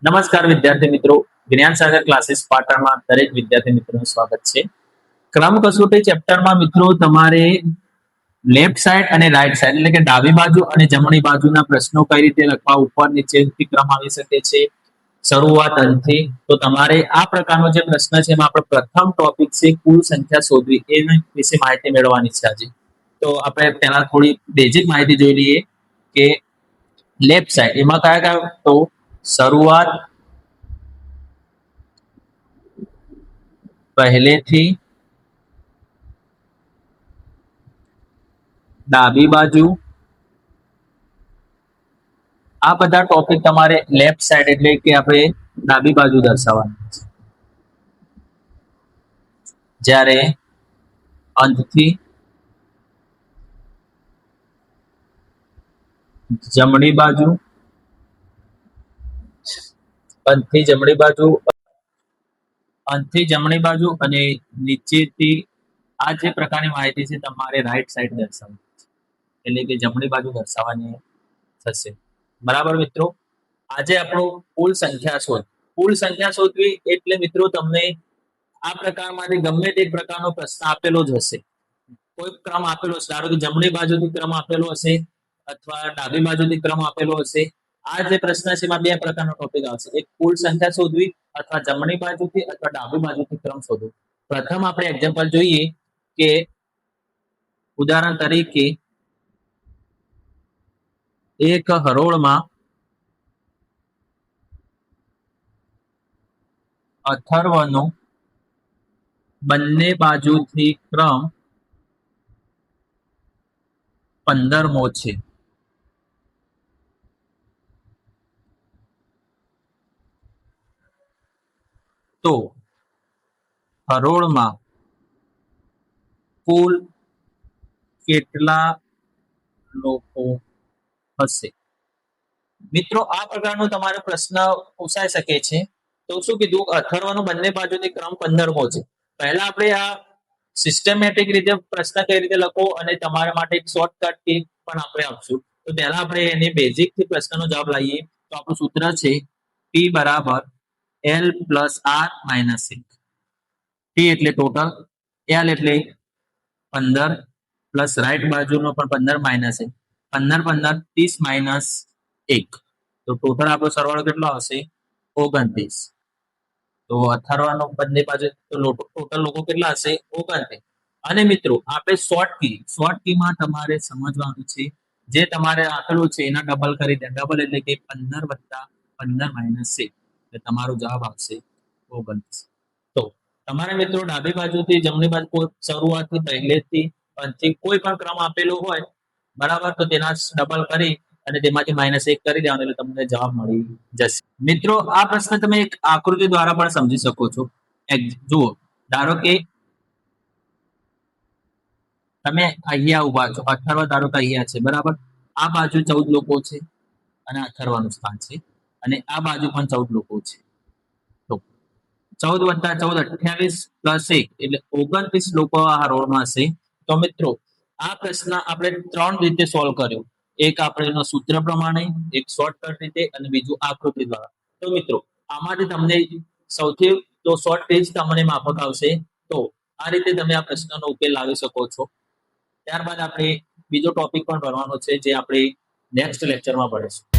નમસ્કાર વિદ્યાર્થી મિત્રો, જ્ઞાન સાગર ક્લાસીસ પાટણમાં દરેક વિદ્યાર્થી મિત્રોનું સ્વાગત છે. ક્રમ કસોટી ચેપ્ટરમાં મિત્રો તમારે લેફ્ટ સાઈડ અને રાઈટ સાઈડ એટલે કે ડાબી બાજુ અને જમણી બાજુના પ્રશ્નો કઈ રીતે લખવા, ઉપર નીચેથી ક્રમ આવી શકે છે, શરૂઆત અંતથી. તો તમારે આ પ્રકારનો જે પ્રશ્ન છે એમાં આપણો પ્રથમ ટોપિક છે કુલ સંખ્યા શોધવી, એના વિશે માહિતી મેળવવાની છે આજે. તો આપણે પહેલા થોડી બેઝિક માહિતી જોઈ લઈએ કે લેફ્ટ સાઈડ એમાં કયા કયા, તો શરૂઆત, પહેલેથી, ડાબી બાજુ, આ બધા ટોપિક તમારે લેફ્ટ સાઈડ એટલે કે આપણે ડાબી બાજુ દર્શાવવાના છે. જ્યારે અંતથી જમણી બાજુ, અંતથી જમણી બાજુ, અંતથી જમણી બાજુ અને નીચેથી આ જે પ્રકારની માહિતી છે તમારે રાઈટ સાઈડ દર્શાવવાની છે, એટલે કે જમણી બાજુ દર્શાવવાની થશે. બરાબર મિત્રો, આજે આપણો કુલ સંખ્યા શોધ, કુલ સંખ્યા શોધવી એટલે મિત્રો તમને આ પ્રકારમાંથી ગમે તે પ્રકારનો પ્રશ્ન આપેલો જ હશે, કોઈ ક્રમ આપેલો હશે, ધારો કે જમણી બાજુથી ક્રમ આપેલો હશે અથવા ડાબી બાજુથી ક્રમ આપેલો હશે. આ જે પ્રશ્ન છે એમાં બે પ્રકારનો ટોપિક આવશે, એક કુલ સંખ્યા શોધવી અથવા જમણી બાજુથી અથવા ડાબી બાજુથી ક્રમ શોધવો. પ્રથમ આપણે એક્ઝામ્પલ જોઈએ કે ઉદાહરણ તરીકે એક હરોળમાં અથર્વનો બંને બાજુથી ક્રમ 15મો છે. તો હરોળમાં કુલ કેટલા લોકો હશે? મિત્રો આ પ્રકારનો તમારો પ્રશ્ન પૂછાઈ શકે છે. તો શું કીધું, અથર્વનો બંને બાજુથી ક્રમ 15મો છે. પહેલા આપણે આ સિસ્ટમેટિક રીતે પ્રશ્ન કઈ રીતે લખો અને તમારા માટે એક શોર્ટકટ ટીપ પણ આપણે આપશું. તો પહેલા આપણે એની બેઝિક થી પ્રશ્નનો જવાબ લાવીએ. તો આપણું સૂત્ર છે P બરાબર L plus R minus 1. P એટલે ટોટલ, L એટલે 15 પ્લસ રાઈટ બાજુનો પણ 15 માઇનસ 1, 15 15 30 માઇનસ 1. તો ટોટલ આપણો સરવાળો કેટલો આવશે? 29. તો અથર્વનો બંને બાજુ ટોટલ લોકો કેટલા હશે? 29. અને મિત્રો આપણે શોર્ટ કીમાં તમારે સમજવાનું છે, જે તમારે આપેલું છે એના ડબલ કરી દે. ડબલ એટલે કે 15 વત્તા 15 માઇનસ 1, એટલે તમારો જવાબ આવશે 29. તો તમારે મિત્રો ડાબી બાજુથી જમણી બાજુ શરૂઆતથી પહેલેથી અંતથી કોઈ પણ ક્રમ આપેલો હોય, બરાબર, તો તેના ડબલ કરી અને તેમાંથી -1 કરી દેવાનું એટલે તમને જવાબ મળી જશે. મિત્રો આ પ્રશ્ન તમે એક આકૃતિ દ્વારા પણ સમજી શકો છો. જુઓ, ધારો કે તમે અહીંયા ઉભા છો, અથર્વ ધારો કે અહીંયા છે, બરાબર. આ બાજુ 14 લોકો છે અને અથર્વનું સ્થાન છે, અને આ બાજુ પણ 14 લોકો છે. તો 14 વત્તા 14 28 પ્લસ 1 એટલે 29 લોકો આ હરોળમાં હશે. તો મિત્રો આ પ્રશ્ન આપણે 3 રીતે સોલ્વ કર્યો. એક આપણે એનો સૂત્ર પ્રમાણે, એક શોર્ટકટ રીતે અને બીજું આકૃતિ દ્વારા. તો મિત્રો આમાંથી તમને સૌથી તો શોર્ટ જ તમને માફક આવશે. તો આ રીતે તમે આ પ્રશ્નનો ઉકેલ લાવી શકો છો. ત્યારબાદ આપણે બીજો ટોપિક પણ ભણવાનો છે, જે આપણે નેક્સ્ટ લેક્ચરમાં ભણીશું.